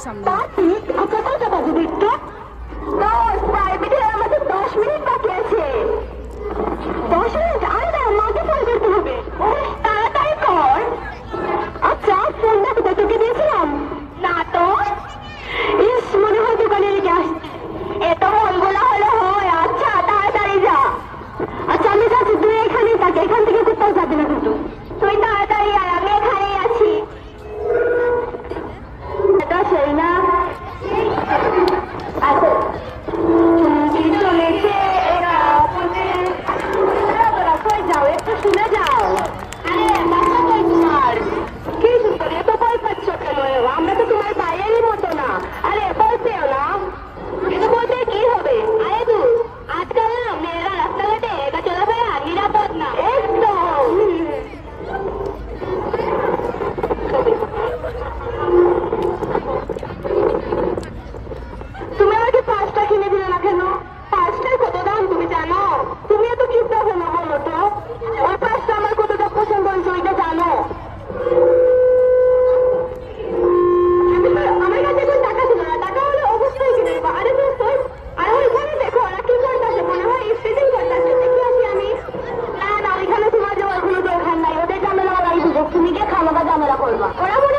সামনে। আচ্ছা কটা বাজে দেখতো? 10, প্রাইভেটের আমাদের 10 মিনিট বাকি আছে। 10 মিনিট? আরে না, মাকে ফোন করতে হবে। তাড়াতাড়ি কর। আচ্ছা ফোনটা তো তোকে দিয়েছিলাম না তো। ইস, মনে হয় দোকানে রেখে আসছে। এত মনগুলা হলে হয়? আচ্ছা তাড়াতাড়ি যা। আচ্ছা আমি যাচ্ছি, তুই এখানেই থাক, এখান থেকে কোথাও যাবি না কিন্তু। তুই তাড়াতাড়ি আয়, আমি এখানেই আছি। এটা সেই না? আচ্ছা চলেছে এরা তোরা কই যাও, একটু শুনে যাও। আরে বাচ্চা কই তোমার? কি সুন্দর, এত ভয় পাচ্ছ কেন? আমরা তো তোমার বাইরেরই মতো না। আরে ভয় পেও না, এটা বলতে কি হবে? আরে দু আজকাল না মেয়েরা রাস্তাঘাটে একা চলাফেরা নিরাপদ না একদম। তুমি আমাকে পাঁচটা কিনে দিলে না কেন? পাঁচটার কত দাম তুমি জানো? তুমি এত চিন্তা কেন বলো তো? ওই পাঁচটা আমার কতটা পছন্দ হয়েছে ওইটা জানো? আমার কাছে এখন টাকা ছিল না, টাকা হলে অবশ্যই কিনে দেবো। আরে দোস্ত, আরে ওইখানে দেখো ওরা কি করতেছে, মনে হয় স্পিডিং করতেছে। দেখি আসি আমি। না না, ওইখানে তোমার যাওয়ার কোনো দরকার নাই, ওদের ঝামেলা ওরাই বুঝুক, তুমি গিয়ে খামাকা ঝামেলা করবা। ওরা মনে